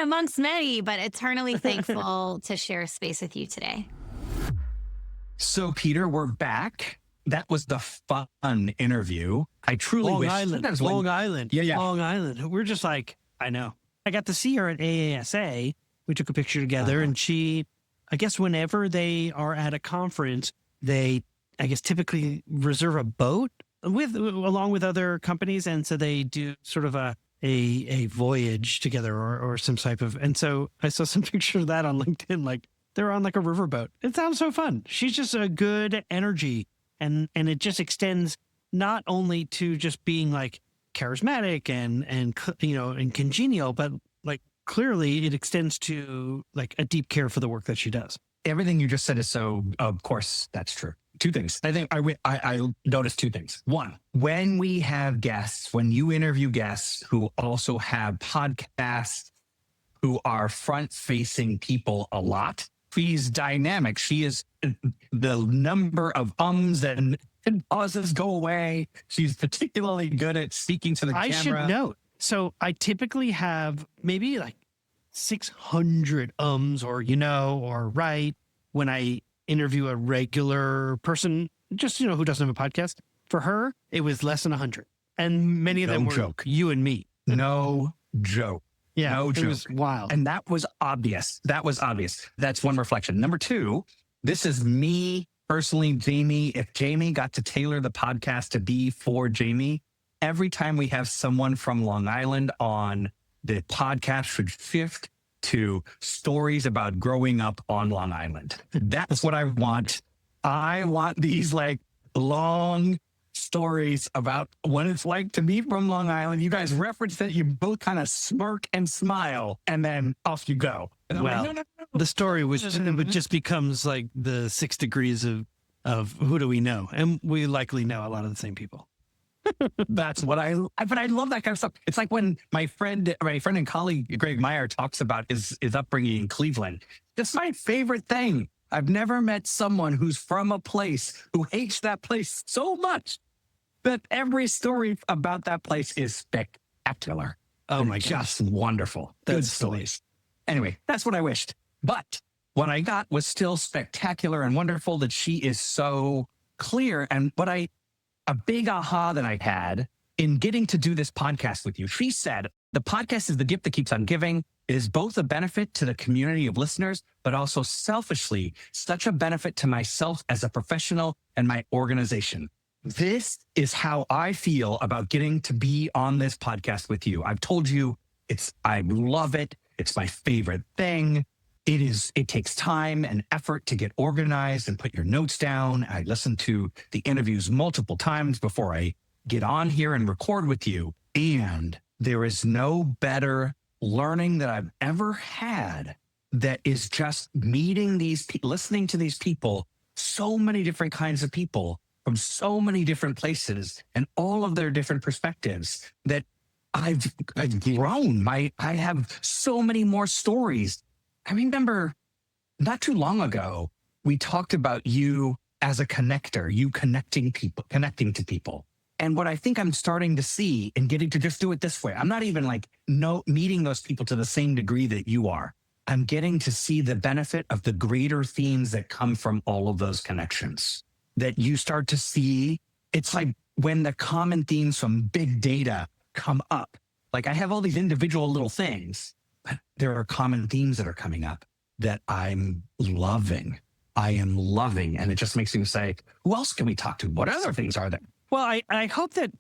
amongst many, but eternally thankful to share space with you today. So, Peter, we're back. That was the fun interview. I truly wish. Long Island. Yeah. Long Island. We're just like, I know. I got to see her at AASA. We took a picture together, and she, I guess whenever they are at a conference, they, I guess, typically reserve a boat along with other companies. And so they do sort of a voyage together or some type of, and so I saw some pictures of that on LinkedIn, like they're on like a riverboat. It sounds so fun. She's just a good energy, and it just extends not only to just being like charismatic and congenial, but like clearly it extends to like a deep care for the work that she does. Everything you just said is so, of course, that's true. Two things. I think I noticed two things. One, when we have guests, when you interview guests who also have podcasts, who are front-facing people a lot, she's dynamic. She is, the number of ums and pauses go away. She's particularly good at speaking to the camera. I should note. So I typically have maybe like 600 ums or right when I interview a regular person, just, who doesn't have a podcast. For her, it was less than 100. And many of them were you and me. No joke. Yeah, no joke. It was wild. And that was obvious. That's one reflection. Number two, this is me personally, Jamie. If Jamie got to tailor the podcast to be for Jamie, every time we have someone from Long Island on, the podcast should shift to stories about growing up on Long Island. That's what I want. I want these like long stories about what it's like to be from Long Island. You guys reference that, you both kind of smirk and smile, and then off you go. And well, like, no. The story just becomes like the 6 degrees of who do we know? And we likely know a lot of the same people. That's what but I love that kind of stuff. It's like when my friend and colleague, Greg Meyer, talks about his upbringing in Cleveland. That's my favorite thing. I've never met someone who's from a place who hates that place so much that every story about that place is spectacular. Oh my gosh. gosh. Just wonderful. Good stories. Anyway, that's what I wished. But what I got was still spectacular and wonderful, that she is so clear. And a big aha that I had in getting to do this podcast with you. She said, the podcast is the gift that keeps on giving. It is both a benefit to the community of listeners, but also selfishly, such a benefit to myself as a professional and my organization. This is how I feel about getting to be on this podcast with you. I've told you I love it. It's my favorite thing. It takes time and effort to get organized and put your notes down. I listen to the interviews multiple times before I get on here and record with you. And there is no better learning that I've ever had that is just meeting listening to these people, so many different kinds of people from so many different places and all of their different perspectives, that I've grown. I have so many more stories. I remember not too long ago, we talked about you as a connector, you connecting to people. And what I think I'm starting to see and getting to just do it this way, I'm not even meeting those people to the same degree that you are. I'm getting to see the benefit of the greater themes that come from all of those connections, that you start to see. It's like when the common themes from big data come up, like I have all these individual little things, but there are common themes that are coming up that I'm loving. I am loving. And it just makes me say, who else can we talk to? What other things are there? Well, I hope that,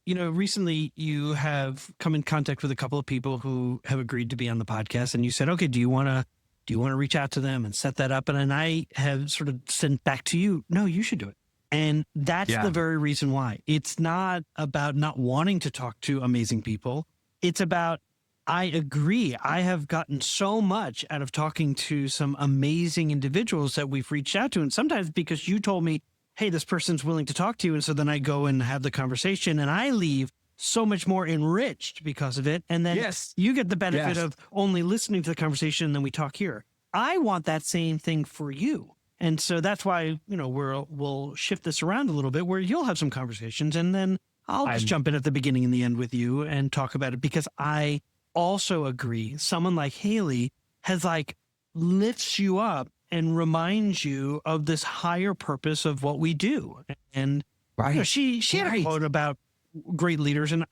recently you have come in contact with a couple of people who have agreed to be on the podcast, and you said, okay, do you want to reach out to them and set that up? And then I have sort of sent back to you, no, you should do it. And that's the very reason why. It's not about not wanting to talk to amazing people. It's about, I agree. I have gotten so much out of talking to some amazing individuals that we've reached out to. And sometimes because you told me, hey, this person's willing to talk to you. And so then I go and have the conversation and I leave so much more enriched because of it. And then you get the benefit of only listening to the conversation and then we talk here. I want that same thing for you. And so that's why, we'll shift this around a little bit where you'll have some conversations and then I'll just jump in at the beginning and the end with you and talk about it, because I also agree. Someone like Hayley has lifts you up and reminds you of this higher purpose of what we do. And she had a quote about great leaders. And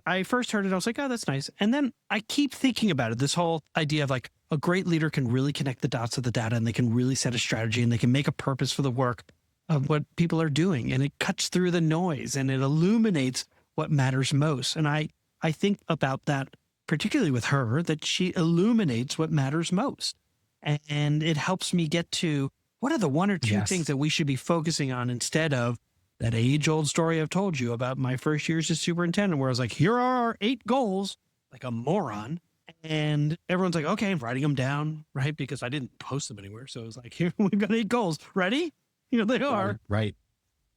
I first heard it, I was like, oh, that's nice. And then I keep thinking about it, this whole idea of a great leader can really connect the dots of the data and they can really set a strategy and they can make a purpose for the work. of what people are doing, and it cuts through the noise and it illuminates what matters most. And I think about that particularly with her, that she illuminates what matters most. And it helps me get to what are the one or two things that we should be focusing on instead of that age-old story I've told you about my first years as superintendent, where I was like, here are our 8 goals, like a moron. And everyone's like, okay, I'm writing them down, right? Because I didn't post them anywhere. So it was like, here, we've got 8 goals. Ready? Here they are. Right.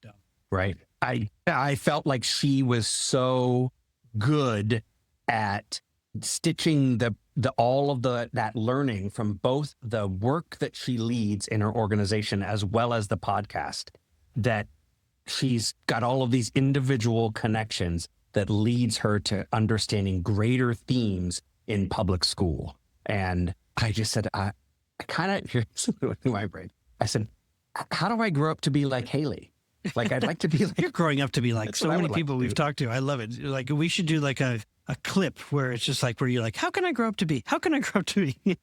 Dumb. Right. I felt like she was so good at stitching that learning from both the work that she leads in her organization as well as the podcast, that she's got all of these individual connections that leads her to understanding greater themes in public school. And I just said, I kind of, here's my brain. I said, how do I grow up to be like Hayley? Like, I'd like to be like, You're growing up to be like so many people we've talked to. I love it. Like, we should do like a clip where it's just like, where you're like, how can I grow up to be? How can I grow up to be?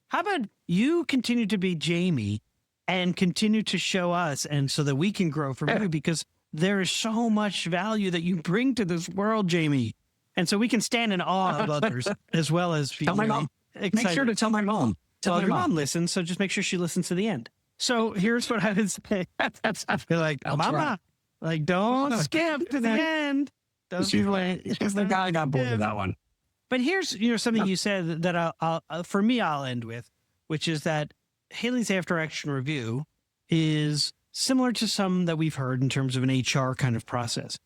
How about you continue to be Jamie and continue to show us, and so that we can grow from you, because there is so much value that you bring to this world, Jamie. And so we can stand in awe of others as well as tell my mom. excited. Make sure to tell my mom. Well, your mom listens, so just make sure she listens to the end. So here's what I would say. You're like, Mama, like, don't skip to the end. She's the guy got bored of that one. But here's something you said that for me I'll end with, which is that Hayley's after action review is similar to some that we've heard in terms of an HR kind of process.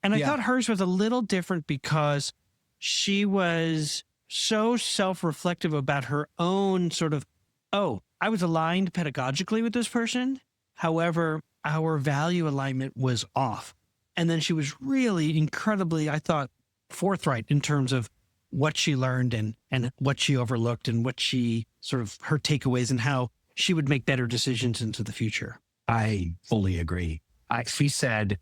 And I thought hers was a little different because she was so self-reflective about her own sort of, I was aligned pedagogically with this person. However, our value alignment was off. And then she was really incredibly, I thought, forthright in terms of what she learned and what she overlooked and what she sort of her takeaways and how she would make better decisions into the future. I fully agree. She said,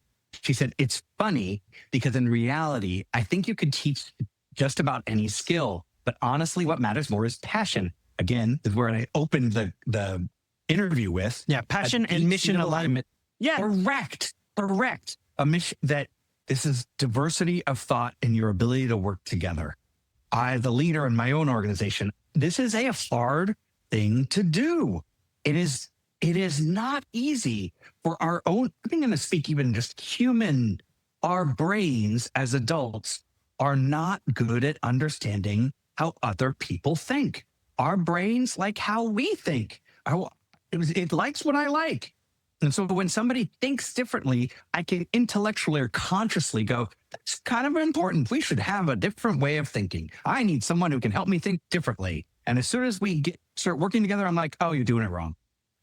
it's funny because in reality, I think you could teach just about any skill, but honestly, what matters more is passion. Again, is where I opened the interview with. Yeah, passion and mission alignment. Yeah. Correct. A mission that this is diversity of thought and your ability to work together. The leader in my own organization, this is a hard thing to do. It is not easy for our own, I'm going to speak even just human, our brains as adults are not good at understanding how other people think. Our brains like how we think. It likes what I like. And so when somebody thinks differently, I can intellectually or consciously go, that's kind of important. We should have a different way of thinking. I need someone who can help me think differently. And as soon as we start working together, I'm like, oh, you're doing it wrong.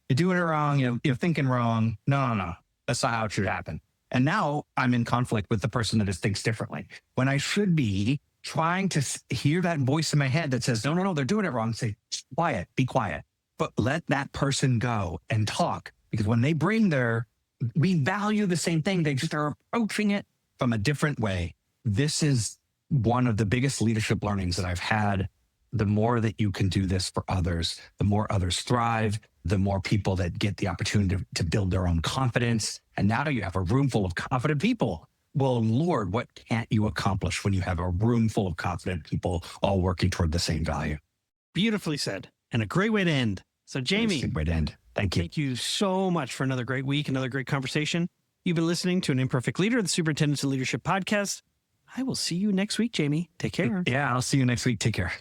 You're doing it wrong. You're thinking wrong. No. That's not how it should happen. And now I'm in conflict with the person that just thinks differently. When I should be trying to hear that voice in my head that says, no, they're doing it wrong. Say, quiet, be quiet. But let that person go and talk. Because when they bring we value the same thing. They just are approaching it from a different way. This is one of the biggest leadership learnings that I've had. The more that you can do this for others, the more others thrive, the more people that get the opportunity to build their own confidence. And now you have a room full of confident people. Well, Lord, what can't you accomplish when you have a room full of confident people all working toward the same value? Beautifully said. And a great way to end. So Jamie, great way to end. Thank you. Thank you so much for another great week, another great conversation. You've been listening to an Imperfect Leader, the Superintendents and Leadership Podcast. I will see you next week, Jamie. Take care. Yeah, I'll see you next week. Take care.